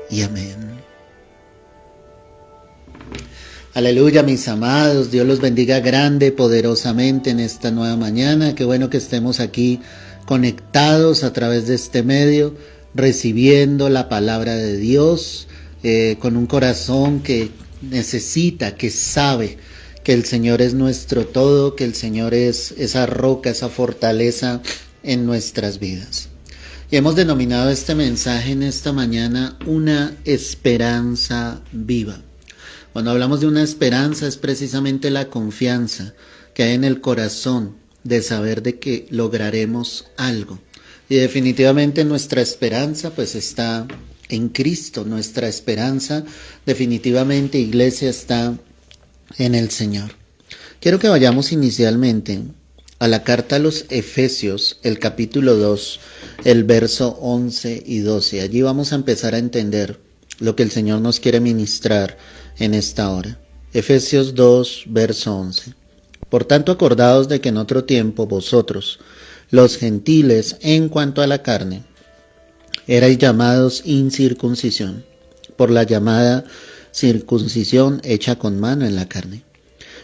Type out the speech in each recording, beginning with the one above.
y amén. Aleluya, mis amados, Dios los bendiga grande, poderosamente en esta nueva mañana. Qué bueno que estemos aquí conectados a través de este medio, recibiendo la palabra de Dios, con un corazón que necesita, que sabe que el Señor es nuestro todo, que el Señor es esa roca, esa fortaleza en nuestras vidas. Y hemos denominado este mensaje en esta mañana una esperanza viva. Cuando hablamos de una esperanza es precisamente la confianza que hay en el corazón de saber de que lograremos algo. Y definitivamente nuestra esperanza pues está en Cristo. Nuestra esperanza definitivamente, iglesia, está en el Señor. Quiero que vayamos inicialmente a la carta a los Efesios, el capítulo 2, el verso 11 y 12. Allí vamos a empezar a entender lo que el Señor nos quiere ministrar en esta hora. Efesios 2, verso 11. Por tanto, acordaos de que en otro tiempo vosotros, los gentiles, en cuanto a la carne, erais llamados incircuncisión, por la llamada circuncisión hecha con mano en la carne.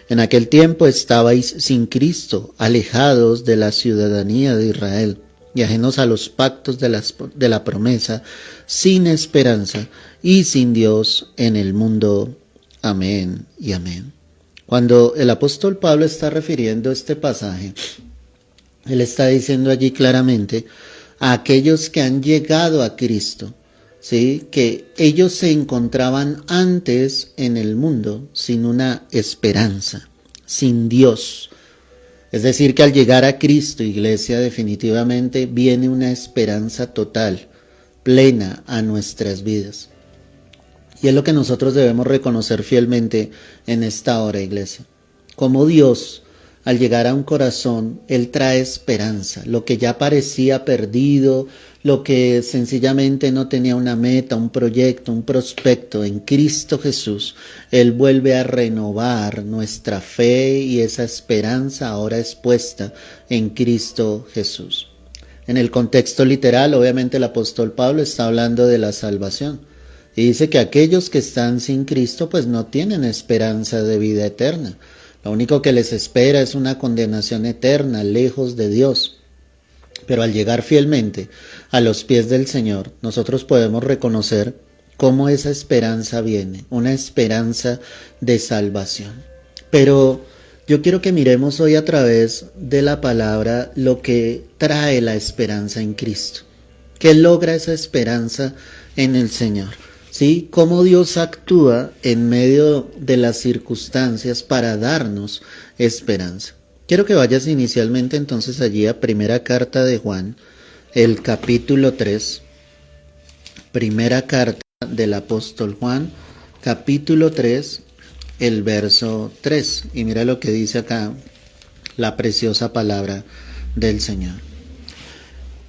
En aquel tiempo estabais sin Cristo, alejados de la ciudadanía de Israel y ajenos a los pactos de la promesa, sin esperanza y sin Dios en el mundo. Amén y amén. Cuando el apóstol Pablo está refiriendo este pasaje, él está diciendo allí claramente a aquellos que han llegado a Cristo, ¿sí? Que ellos se encontraban antes en el mundo sin una esperanza, sin Dios. Es decir, que al llegar a Cristo, iglesia, definitivamente viene una esperanza total, plena a nuestras vidas. Y es lo que nosotros debemos reconocer fielmente en esta hora, iglesia. Como Dios, al llegar a un corazón, Él trae esperanza. Lo que ya parecía perdido, lo que sencillamente no tenía una meta, un proyecto, un prospecto, en Cristo Jesús, Él vuelve a renovar nuestra fe y esa esperanza ahora es puesta en Cristo Jesús. En el contexto literal, obviamente el apóstol Pablo está hablando de la salvación. Y dice que aquellos que están sin Cristo pues no tienen esperanza de vida eterna. Lo único que les espera es una condenación eterna, lejos de Dios. Pero al llegar fielmente a los pies del Señor, nosotros podemos reconocer cómo esa esperanza viene, una esperanza de salvación. Pero yo quiero que miremos hoy a través de la palabra lo que trae la esperanza en Cristo. ¿Qué logra esa esperanza en el Señor? ¿Sí? Cómo Dios actúa en medio de las circunstancias para darnos esperanza. Quiero que vayas inicialmente entonces allí a primera carta de Juan, el capítulo 3. Primera carta del apóstol Juan, capítulo 3, el verso 3. Y mira lo que dice acá la preciosa palabra del Señor.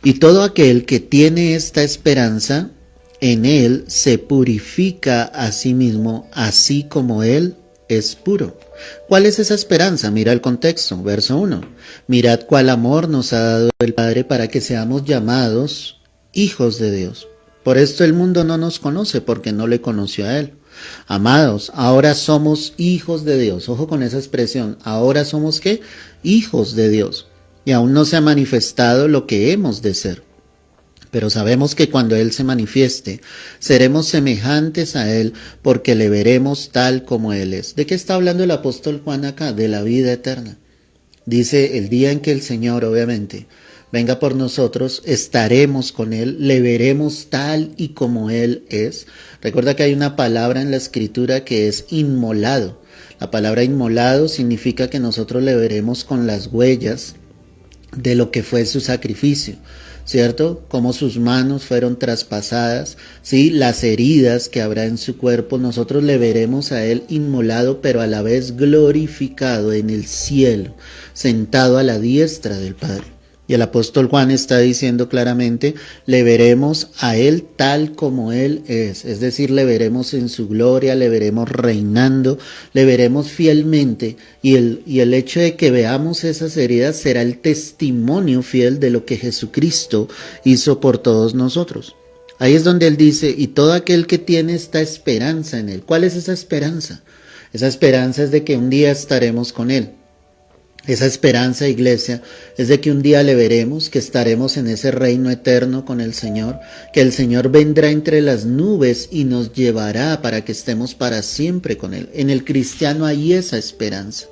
Y todo aquel que tiene esta esperanza, en Él se purifica a sí mismo, así como Él es puro. ¿Cuál es esa esperanza? Mira el contexto, verso 1. Mirad cuál amor nos ha dado el Padre para que seamos llamados hijos de Dios. Por esto el mundo no nos conoce, porque no le conoció a Él. Amados, ahora somos hijos de Dios. Ojo con esa expresión. Ahora somos ¿qué? Hijos de Dios. Y aún no se ha manifestado lo que hemos de ser. Pero sabemos que cuando Él se manifieste, seremos semejantes a Él porque le veremos tal como Él es. ¿De qué está hablando el apóstol Juan acá? De la vida eterna. Dice, el día en que el Señor, obviamente, venga por nosotros, estaremos con Él, le veremos tal y como Él es. Recuerda que hay una palabra en la Escritura que es inmolado. La palabra inmolado significa que nosotros le veremos con las huellas de lo que fue su sacrificio, ¿cierto? Cómo sus manos fueron traspasadas, ¿sí? Las heridas que habrá en su cuerpo, nosotros le veremos a Él inmolado, pero a la vez glorificado en el cielo, sentado a la diestra del Padre. Y el apóstol Juan está diciendo claramente, le veremos a Él tal como Él es decir, le veremos en su gloria, le veremos reinando, le veremos fielmente, y el hecho de que veamos esas heridas será el testimonio fiel de lo que Jesucristo hizo por todos nosotros. Ahí es donde él dice, y todo aquel que tiene esta esperanza en él. ¿Cuál es esa esperanza? Esa esperanza es de que un día estaremos con él. Esa esperanza, iglesia, es de que un día le veremos, que estaremos en ese reino eterno con el Señor, que el Señor vendrá entre las nubes y nos llevará para que estemos para siempre con Él. En el cristiano hay esa esperanza.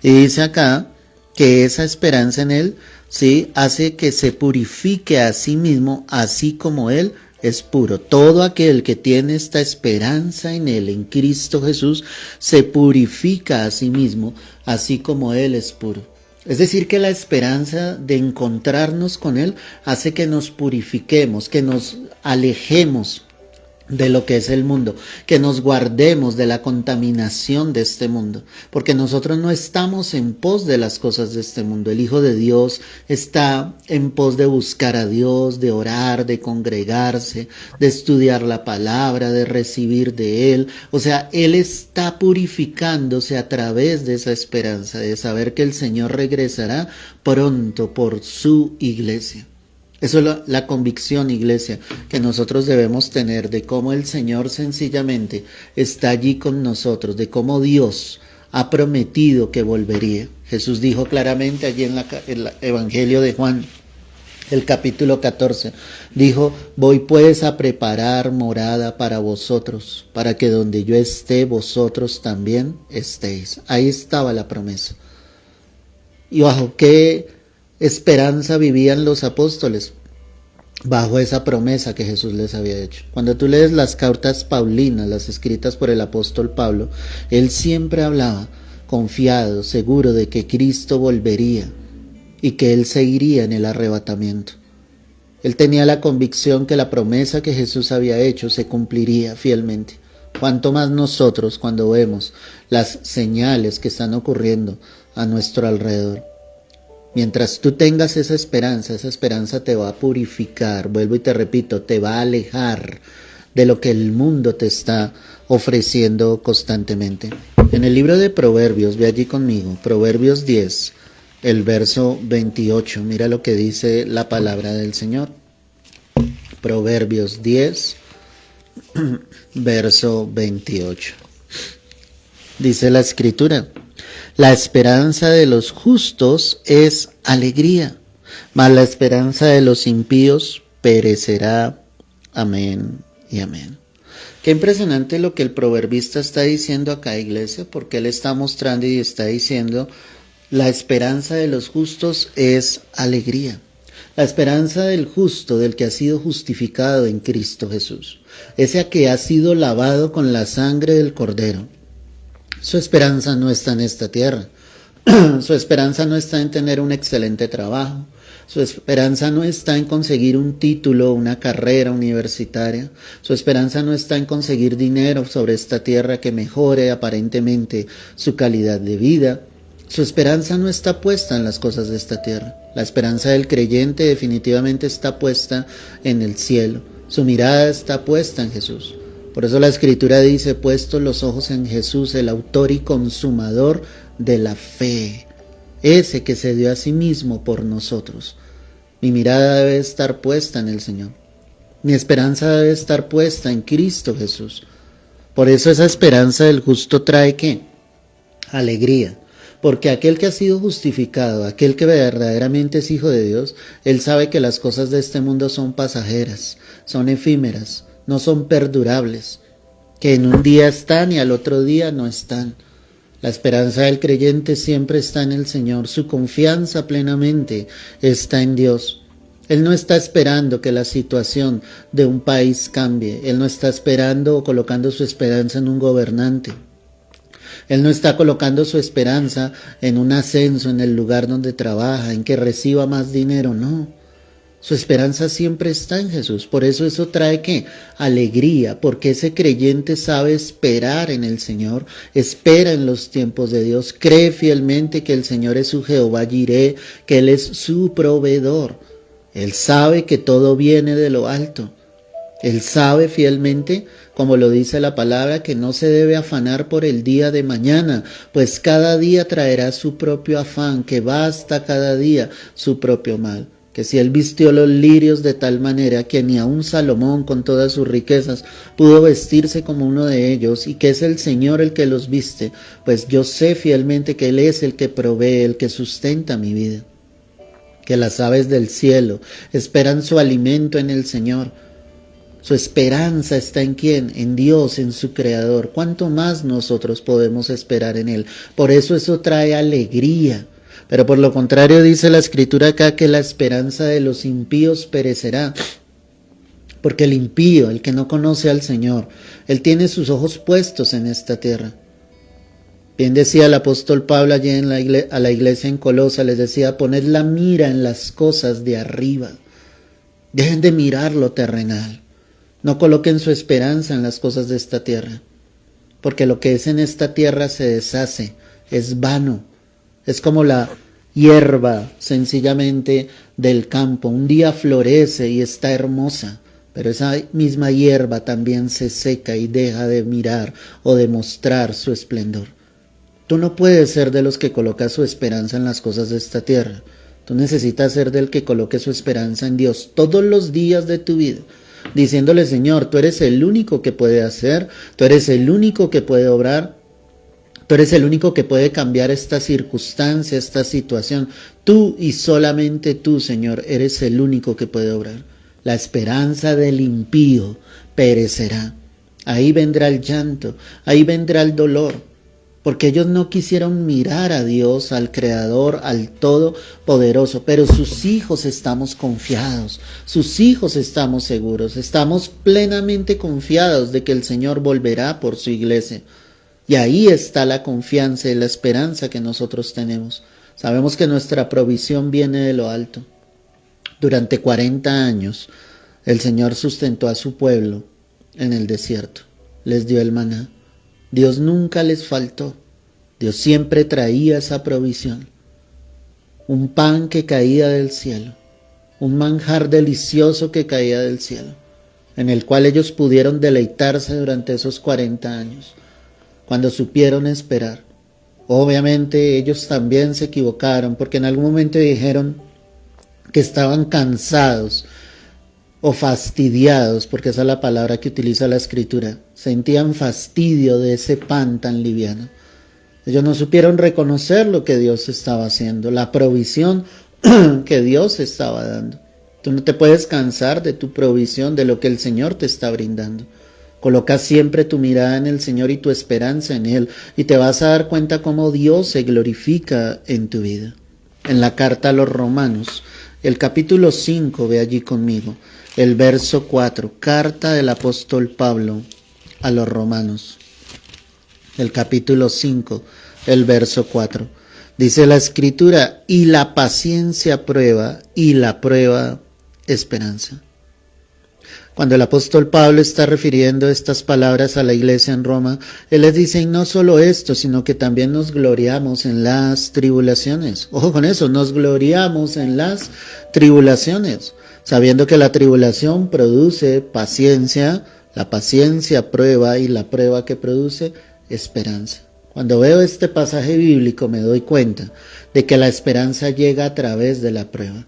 Y dice acá que esa esperanza en Él, sí, hace que se purifique a sí mismo, así como Él es puro. Todo aquel que tiene esta esperanza en Él, en Cristo Jesús, se purifica a sí mismo, así como Él es puro. Es decir, que la esperanza de encontrarnos con Él hace que nos purifiquemos, que nos alejemos de lo que es el mundo, que nos guardemos de la contaminación de este mundo, porque nosotros no estamos en pos de las cosas de este mundo. El Hijo de Dios está en pos de buscar a Dios, de orar, de congregarse, de estudiar la palabra, de recibir de Él. O sea, Él está purificándose a través de esa esperanza, de saber que el Señor regresará pronto por su iglesia. Eso es la convicción, iglesia, que nosotros debemos tener de cómo el Señor sencillamente está allí con nosotros, de cómo Dios ha prometido que volvería. Jesús dijo claramente allí en el Evangelio de Juan, el capítulo 14, dijo, voy pues a preparar morada para vosotros, para que donde yo esté, vosotros también estéis. Ahí estaba la promesa. ¿Y bajo qué esperanza vivían los apóstoles? Bajo esa promesa que Jesús les había hecho. Cuando tú lees las cartas paulinas, las escritas por el apóstol Pablo, él siempre hablaba confiado, seguro de que Cristo volvería y que él seguiría en el arrebatamiento. Él tenía la convicción que la promesa que Jesús había hecho se cumpliría fielmente. Cuanto más nosotros cuando vemos las señales que están ocurriendo a nuestro alrededor. Mientras tú tengas esa esperanza te va a purificar, vuelvo y te repito, te va a alejar de lo que el mundo te está ofreciendo constantemente. En el libro de Proverbios, ve allí conmigo, Proverbios 10, el verso 28, mira lo que dice la palabra del Señor. Proverbios 10, verso 28. Dice la Escritura, la esperanza de los justos es alegría, mas la esperanza de los impíos perecerá. Amén y amén. Qué impresionante lo que el proverbista está diciendo acá, iglesia, porque él está mostrando y está diciendo, la esperanza de los justos es alegría. La esperanza del justo, del que ha sido justificado en Cristo Jesús, ese que ha sido lavado con la sangre del Cordero. Su esperanza no está en esta tierra. Su esperanza no está en tener un excelente trabajo. Su esperanza no está en conseguir un título, una carrera universitaria. Su esperanza no está en conseguir dinero sobre esta tierra que mejore aparentemente su calidad de vida. Su esperanza no está puesta en las cosas de esta tierra. La esperanza del creyente definitivamente está puesta en el cielo. Su mirada está puesta en Jesús. Por eso la Escritura dice, puestos los ojos en Jesús, el autor y consumador de la fe, ese que se dio a sí mismo por nosotros. Mi mirada debe estar puesta en el Señor. Mi esperanza debe estar puesta en Cristo Jesús. Por eso esa esperanza del justo trae ¿qué? Alegría. Porque aquel que ha sido justificado, aquel que verdaderamente es hijo de Dios, él sabe que las cosas de este mundo son pasajeras, son efímeras, no son perdurables, que en un día están y al otro día no están. La esperanza del creyente siempre está en el Señor, su confianza plenamente está en Dios. Él no está esperando que la situación de un país cambie, él no está esperando o colocando su esperanza en un gobernante. Él no está colocando su esperanza en un ascenso en el lugar donde trabaja, en que reciba más dinero, no. Su esperanza siempre está en Jesús. Por eso trae ¿qué? Alegría, porque ese creyente sabe esperar en el Señor, espera en los tiempos de Dios, cree fielmente que el Señor es su Jehová Jireh, que Él es su proveedor. Él sabe que todo viene de lo alto. Él sabe fielmente, como lo dice la palabra, que no se debe afanar por el día de mañana, pues cada día traerá su propio afán, que basta cada día su propio mal. que si Él vistió los lirios de tal manera que ni aun Salomón con todas sus riquezas pudo vestirse como uno de ellos, y que es el Señor el que los viste, pues yo sé fielmente que Él es el que provee, el que sustenta mi vida. Que las aves del cielo esperan su alimento en el Señor. Su esperanza está ¿en quién? En Dios, en su Creador. ¿Cuánto más nosotros podemos esperar en Él? Por eso trae alegría. Pero por lo contrario dice la Escritura acá que la esperanza de los impíos perecerá. Porque el impío, el que no conoce al Señor, él tiene sus ojos puestos en esta tierra. Bien decía el apóstol Pablo allí a la iglesia en Colosa, les decía, poned la mira en las cosas de arriba. Dejen de mirar lo terrenal. No coloquen su esperanza en las cosas de esta tierra. Porque lo que es en esta tierra se deshace, es vano. Es como la hierba sencillamente del campo. Un día florece y está hermosa, pero esa misma hierba también se seca y deja de mirar o de mostrar su esplendor. Tú no puedes ser de los que coloca su esperanza en las cosas de esta tierra. Tú necesitas ser del que coloque su esperanza en Dios todos los días de tu vida, diciéndole, Señor, tú eres el único que puede hacer, tú eres el único que puede obrar, tú eres el único que puede cambiar esta circunstancia, esta situación. Tú y solamente tú, Señor, eres el único que puede obrar. La esperanza del impío perecerá. Ahí vendrá el llanto, ahí vendrá el dolor, porque ellos no quisieron mirar a Dios, al Creador, al Todopoderoso, pero sus hijos estamos confiados, sus hijos estamos seguros, estamos plenamente confiados de que el Señor volverá por su iglesia. Y ahí está la confianza y la esperanza que nosotros tenemos. Sabemos que nuestra provisión viene de lo alto. Durante 40 años el Señor sustentó a su pueblo en el desierto. Les dio el maná. Dios nunca les faltó. Dios siempre traía esa provisión. Un pan que caía del cielo. Un manjar delicioso que caía del cielo, en el cual ellos pudieron deleitarse durante esos 40 años. Cuando supieron esperar. Obviamente ellos también se equivocaron, porque en algún momento dijeron que estaban cansados o fastidiados, porque esa es la palabra que utiliza la Escritura. Sentían fastidio de ese pan tan liviano. Ellos no supieron reconocer lo que Dios estaba haciendo, la provisión que Dios estaba dando. Tú no te puedes cansar de tu provisión, de lo que el Señor te está brindando. Coloca siempre tu mirada en el Señor y tu esperanza en Él, y te vas a dar cuenta cómo Dios se glorifica en tu vida. En la carta a los Romanos, el capítulo 5, ve allí conmigo, el verso 4, carta del apóstol Pablo a los Romanos, el capítulo 5, el verso 4. Dice la Escritura, y la paciencia prueba, y la prueba esperanza. Cuando el apóstol Pablo está refiriendo estas palabras a la iglesia en Roma, él les dice, y no solo esto, sino que también nos gloriamos en las tribulaciones. Ojo con eso, nos gloriamos en las tribulaciones, sabiendo que la tribulación produce paciencia, la paciencia prueba, y la prueba que produce esperanza. Cuando veo este pasaje bíblico me doy cuenta de que la esperanza llega a través de la prueba.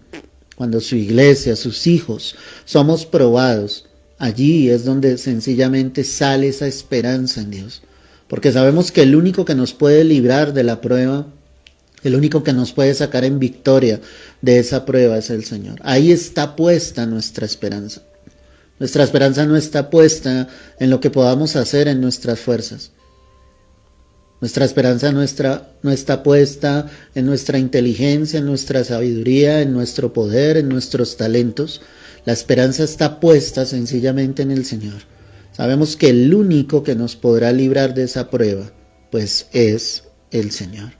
Cuando su iglesia, sus hijos, somos probados, allí es donde sencillamente sale esa esperanza en Dios. Porque sabemos que el único que nos puede librar de la prueba, el único que nos puede sacar en victoria de esa prueba es el Señor. Ahí está puesta nuestra esperanza. Nuestra esperanza no está puesta en lo que podamos hacer en nuestras fuerzas. Nuestra esperanza no está puesta en nuestra inteligencia, en nuestra sabiduría, en nuestro poder, en nuestros talentos. La esperanza está puesta sencillamente en el Señor. Sabemos que el único que nos podrá librar de esa prueba, pues es el Señor,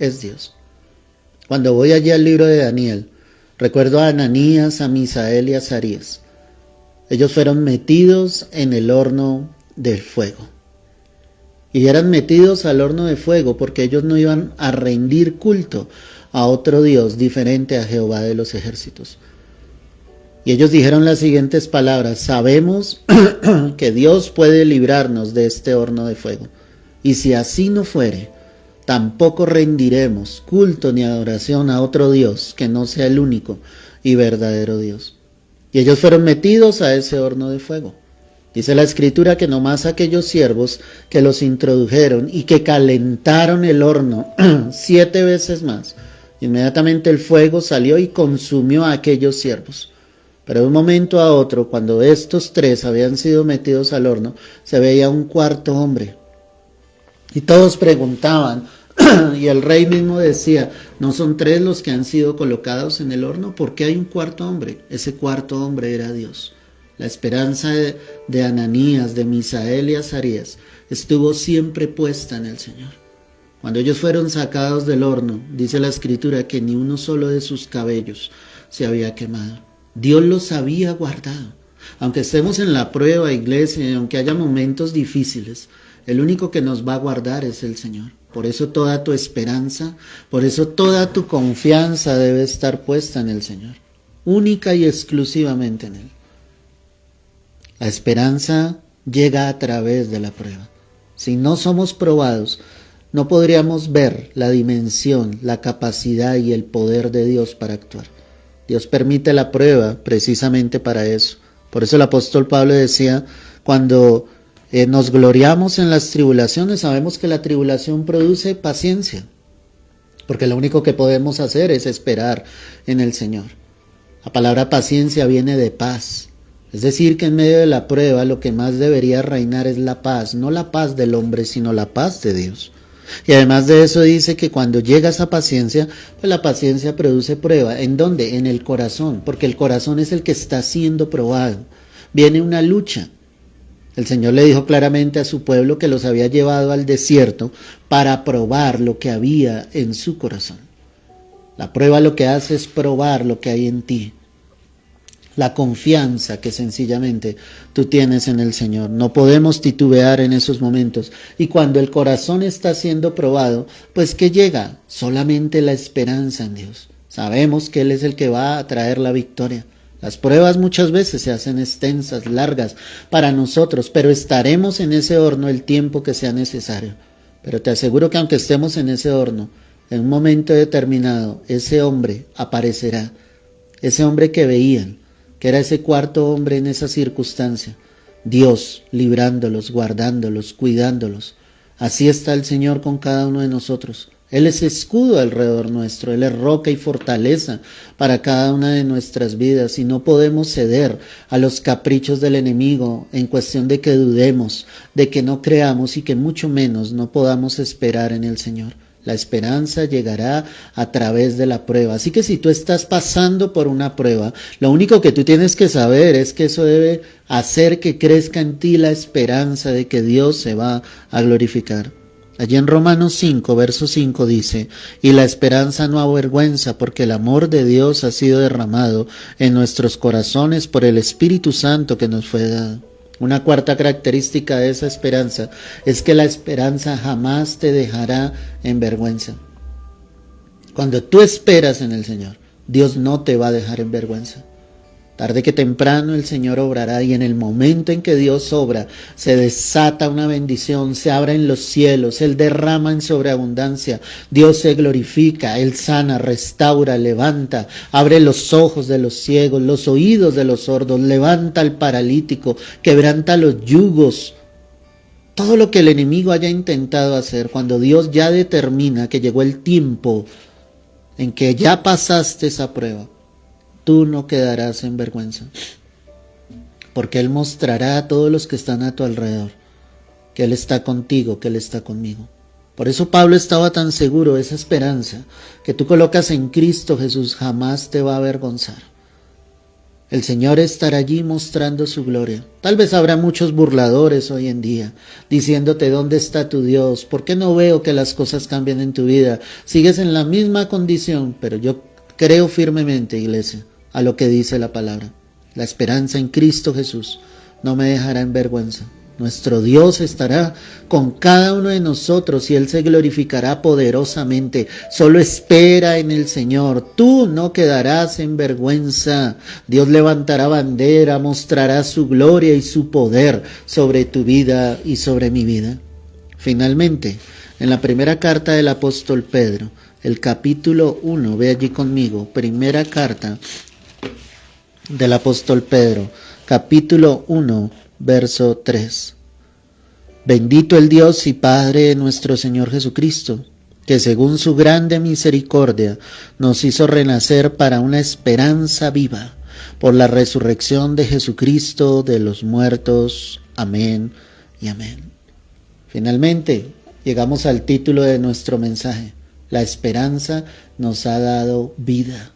es Dios. Cuando voy allí al libro de Daniel, recuerdo a Ananías, a Misael y a Azarías. Ellos fueron metidos en el horno del fuego. Y eran metidos al horno de fuego porque ellos no iban a rendir culto a otro Dios diferente a Jehová de los ejércitos. Y ellos dijeron las siguientes palabras: sabemos que Dios puede librarnos de este horno de fuego. Y si así no fuere, tampoco rendiremos culto ni adoración a otro Dios que no sea el único, y verdadero Dios. Y ellos fueron metidos a ese horno de fuego. Dice la Escritura que nomás aquellos siervos que los introdujeron y que calentaron el horno 7 veces más, inmediatamente el fuego salió y consumió a aquellos siervos. Pero de un momento a otro, cuando estos 3 habían sido metidos al horno, se veía un cuarto hombre. Y todos preguntaban, y el rey mismo decía, ¿no son 3 los que han sido colocados en el horno? ¿Por qué hay un cuarto hombre? Ese cuarto hombre era Dios. La esperanza de Ananías, de Misael y Azarías estuvo siempre puesta en el Señor. Cuando ellos fueron sacados del horno, dice la Escritura que ni uno solo de sus cabellos se había quemado. Dios los había guardado. Aunque estemos en la prueba, iglesia, y aunque haya momentos difíciles, el único que nos va a guardar es el Señor. Por eso toda tu esperanza, por eso toda tu confianza debe estar puesta en el Señor. Única y exclusivamente en Él. La esperanza llega a través de la prueba. Si no somos probados, no podríamos ver la dimensión, la capacidad y el poder de Dios para actuar. Dios permite la prueba precisamente para eso. Por eso el apóstol Pablo decía, cuando nos gloriamos en las tribulaciones, sabemos que la tribulación produce paciencia, porque lo único que podemos hacer es esperar en el Señor. La palabra paciencia viene de paz. Es decir, que en medio de la prueba lo que más debería reinar es la paz, no la paz del hombre, sino la paz de Dios. Y además de eso dice que cuando llega esa paciencia, pues la paciencia produce prueba. ¿En dónde? En el corazón, porque el corazón es el que está siendo probado. Viene una lucha. El Señor le dijo claramente a su pueblo que los había llevado al desierto para probar lo que había en su corazón. La prueba lo que hace es probar lo que hay en ti. La confianza que sencillamente tú tienes en el Señor. No podemos titubear en esos momentos. Y cuando el corazón está siendo probado, pues ¿qué llega? Solamente la esperanza en Dios. Sabemos que Él es el que va a traer la victoria. Las pruebas muchas veces se hacen extensas, largas para nosotros, pero estaremos en ese horno el tiempo que sea necesario. Pero te aseguro que aunque estemos en ese horno, en un momento determinado, ese hombre aparecerá. Ese hombre que veían, que era ese cuarto hombre en esa circunstancia, Dios librándolos, guardándolos, cuidándolos. Así está el Señor con cada uno de nosotros. Él es escudo alrededor nuestro, Él es roca y fortaleza para cada una de nuestras vidas y no podemos ceder a los caprichos del enemigo en cuestión de que dudemos, de que no creamos y que mucho menos no podamos esperar en el Señor. La esperanza llegará a través de la prueba. Así que si tú estás pasando por una prueba, lo único que tú tienes que saber es que eso debe hacer que crezca en ti la esperanza de que Dios se va a glorificar. Allí en Romanos 5, verso 5 dice, y la esperanza no avergüenza porque el amor de Dios ha sido derramado en nuestros corazones por el Espíritu Santo que nos fue dado. Una cuarta característica de esa esperanza es que la esperanza jamás te dejará en vergüenza. Cuando tú esperas en el Señor, Dios no te va a dejar en vergüenza. Tarde que temprano el Señor obrará y en el momento en que Dios obra, se desata una bendición, se abren los cielos, Él derrama en sobreabundancia, Dios se glorifica, Él sana, restaura, levanta, abre los ojos de los ciegos, los oídos de los sordos, levanta al paralítico, quebranta los yugos. Todo lo que el enemigo haya intentado hacer, cuando Dios ya determina que llegó el tiempo en que ya pasaste esa prueba, tú no quedarás en vergüenza, porque Él mostrará a todos los que están a tu alrededor que Él está contigo, que Él está conmigo. Por eso Pablo estaba tan seguro de esa esperanza que tú colocas en Cristo Jesús, jamás te va a avergonzar. El Señor estará allí mostrando su gloria. Tal vez habrá muchos burladores hoy en día, diciéndote ¿dónde está tu Dios? ¿Por qué no veo que las cosas cambien en tu vida? Sigues en la misma condición, pero yo creo firmemente, iglesia, a lo que dice la palabra. La esperanza en Cristo Jesús no me dejará en vergüenza. Nuestro Dios estará con cada uno de nosotros y Él se glorificará poderosamente. Solo espera en el Señor. Tú no quedarás en vergüenza. Dios levantará bandera, mostrará su gloria y su poder sobre tu vida y sobre mi vida. Finalmente, en la primera carta del apóstol Pedro, el capítulo 1, ve allí conmigo, primera carta del apóstol Pedro, capítulo 1, verso 3. Bendito el Dios y Padre de nuestro Señor Jesucristo, que según su grande misericordia nos hizo renacer para una esperanza viva, por la resurrección de Jesucristo de los muertos. Amén y amén. Finalmente, llegamos al título de nuestro mensaje. La esperanza nos ha dado vida.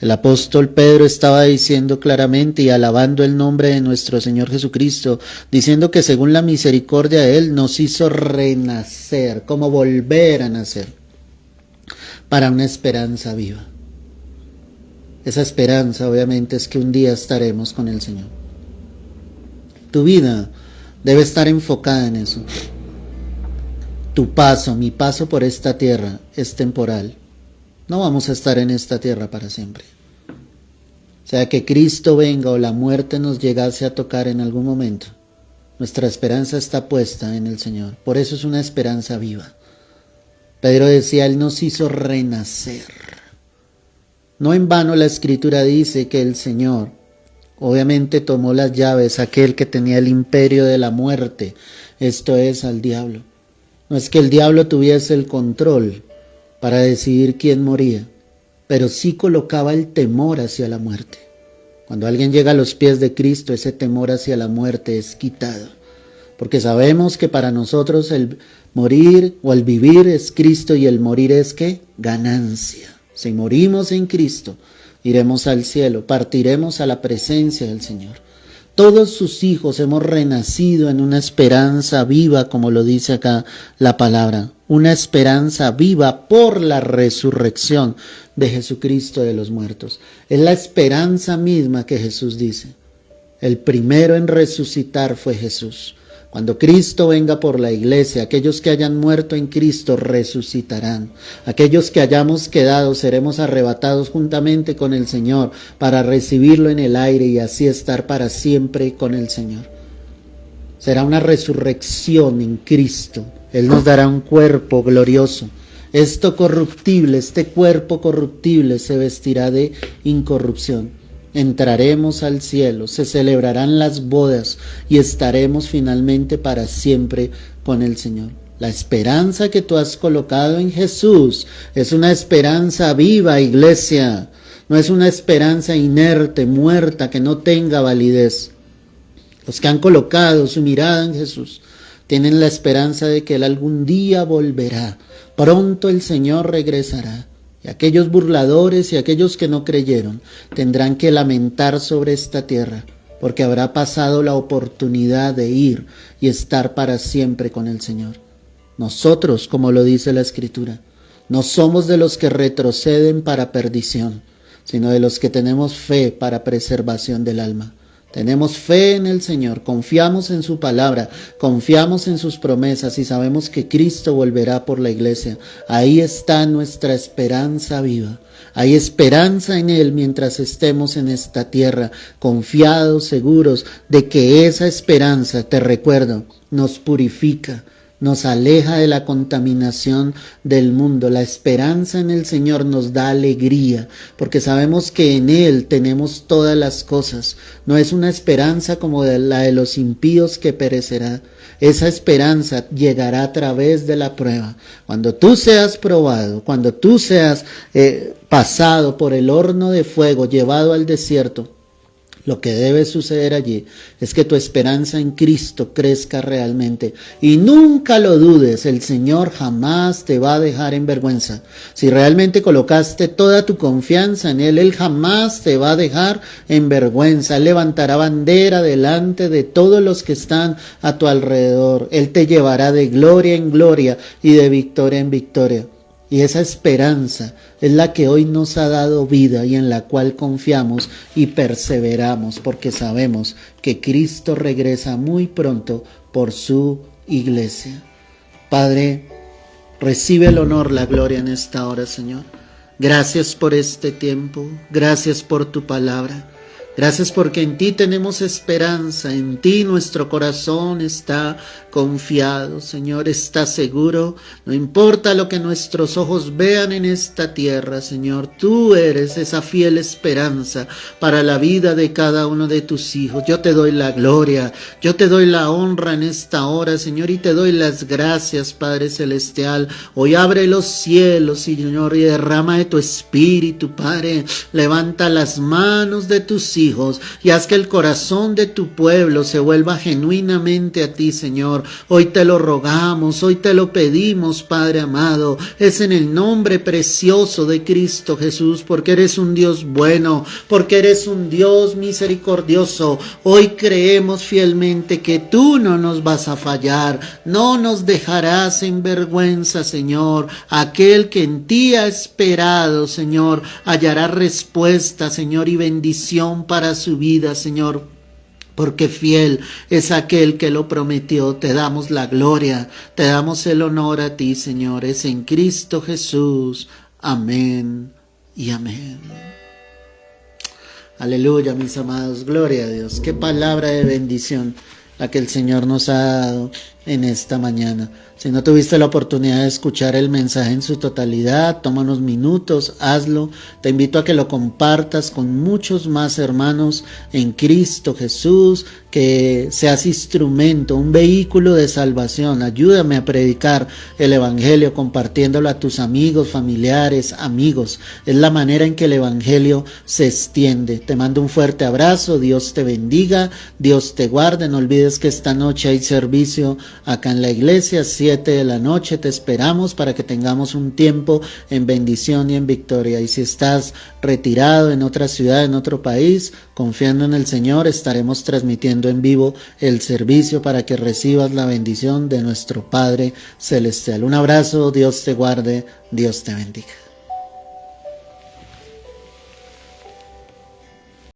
El apóstol Pedro estaba diciendo claramente y alabando el nombre de nuestro Señor Jesucristo, diciendo que según la misericordia de Él nos hizo renacer, como volver a nacer, para una esperanza viva. Esa esperanza obviamente es que un día estaremos con el Señor. Tu vida debe estar enfocada en eso. Tu paso, mi paso por esta tierra es temporal. No vamos a estar en esta tierra para siempre. O sea, que Cristo venga o la muerte nos llegase a tocar en algún momento, nuestra esperanza está puesta en el Señor. Por eso es una esperanza viva. Pedro decía, Él nos hizo renacer. No en vano la Escritura dice que el Señor obviamente tomó las llaves, aquel que tenía el imperio de la muerte, esto es, al diablo. No es que el diablo tuviese el control para decidir quién moría, pero sí colocaba el temor hacia la muerte. Cuando alguien llega a los pies de Cristo, ese temor hacia la muerte es quitado, porque sabemos que para nosotros el morir o el vivir es Cristo y el morir es ¿qué? Ganancia. Si morimos en Cristo, iremos al cielo, partiremos a la presencia del Señor. Todos sus hijos hemos renacido en una esperanza viva, como lo dice acá la palabra, una esperanza viva por la resurrección de Jesucristo de los muertos. Es la esperanza misma que Jesús dice. El primero en resucitar fue Jesús. Cuando Cristo venga por la iglesia, aquellos que hayan muerto en Cristo resucitarán. Aquellos que hayamos quedado seremos arrebatados juntamente con el Señor para recibirlo en el aire y así estar para siempre con el Señor. Será una resurrección en Cristo. Él nos dará un cuerpo glorioso. Esto corruptible, este cuerpo corruptible se vestirá de incorrupción. Entraremos al cielo, se celebrarán las bodas y estaremos finalmente para siempre con el Señor. La esperanza que tú has colocado en Jesús es una esperanza viva, iglesia. No es una esperanza inerte, muerta, que no tenga validez. Los que han colocado su mirada en Jesús tienen la esperanza de que Él algún día volverá. Pronto el Señor regresará. Y aquellos burladores y aquellos que no creyeron tendrán que lamentar sobre esta tierra, porque habrá pasado la oportunidad de ir y estar para siempre con el Señor. Nosotros, como lo dice la Escritura, no somos de los que retroceden para perdición, sino de los que tenemos fe para preservación del alma. Tenemos fe en el Señor, confiamos en su palabra, confiamos en sus promesas y sabemos que Cristo volverá por la iglesia. Ahí está nuestra esperanza viva. Hay esperanza en Él mientras estemos en esta tierra, confiados, seguros de que esa esperanza, te recuerdo, nos purifica, nos aleja de la contaminación del mundo. La esperanza en el Señor nos da alegría, porque sabemos que en Él tenemos todas las cosas. No es una esperanza como la de los impíos que perecerá. Esa esperanza llegará a través de la prueba. Cuando tú seas probado, cuando tú seas pasado por el horno de fuego, llevado al desierto, lo que debe suceder allí es que tu esperanza en Cristo crezca realmente. Y nunca lo dudes, el Señor jamás te va a dejar en vergüenza. Si realmente colocaste toda tu confianza en Él, Él jamás te va a dejar en vergüenza. Él levantará bandera delante de todos los que están a tu alrededor. Él te llevará de gloria en gloria y de victoria en victoria. Y esa esperanza es la que hoy nos ha dado vida y en la cual confiamos y perseveramos, porque sabemos que Cristo regresa muy pronto por su iglesia. Padre, recibe el honor, la gloria en esta hora, Señor. Gracias por este tiempo, gracias por tu palabra. Gracias porque en ti tenemos esperanza, en ti nuestro corazón está confiado, Señor, está seguro. No importa lo que nuestros ojos vean en esta tierra, Señor, tú eres esa fiel esperanza para la vida de cada uno de tus hijos. Yo te doy la gloria, yo te doy la honra en esta hora, Señor, y te doy las gracias, Padre Celestial. Hoy abre los cielos, Señor, y derrama de tu Espíritu, Padre. Levanta las manos de tus hijos y haz que el corazón de tu pueblo se vuelva genuinamente a ti, Señor. Hoy te lo rogamos, hoy te lo pedimos, Padre amado. Es en el nombre precioso de Cristo Jesús, porque eres un Dios bueno, porque eres un Dios misericordioso. Hoy creemos fielmente que tú no nos vas a fallar, no nos dejarás en vergüenza, Señor. Aquel que en ti ha esperado, Señor, hallará respuesta, Señor, y bendición para su vida, Señor. Porque fiel es aquel que lo prometió. Te damos la gloria, te damos el honor a ti, Señor. Es en Cristo Jesús. Amén y amén. Aleluya, mis amados. Gloria a Dios. Qué palabra de bendición la que el Señor nos ha dado en esta mañana. Si no tuviste la oportunidad de escuchar el mensaje en su totalidad, toma unos minutos, hazlo. Te invito a que lo compartas con muchos más hermanos en Cristo Jesús, que seas instrumento, un vehículo de salvación. Ayúdame a predicar el Evangelio compartiéndolo a tus amigos, familiares, amigos. Es la manera en que el Evangelio se extiende. Te mando un fuerte abrazo, Dios te bendiga, Dios te guarde. No olvides que esta noche hay servicio acá en la iglesia, 7 de la noche, te esperamos para que tengamos un tiempo en bendición y en victoria. Y si estás retirado en otra ciudad, en otro país, confiando en el Señor, estaremos transmitiendo en vivo el servicio para que recibas la bendición de nuestro Padre Celestial. Un abrazo, Dios te guarde, Dios te bendiga.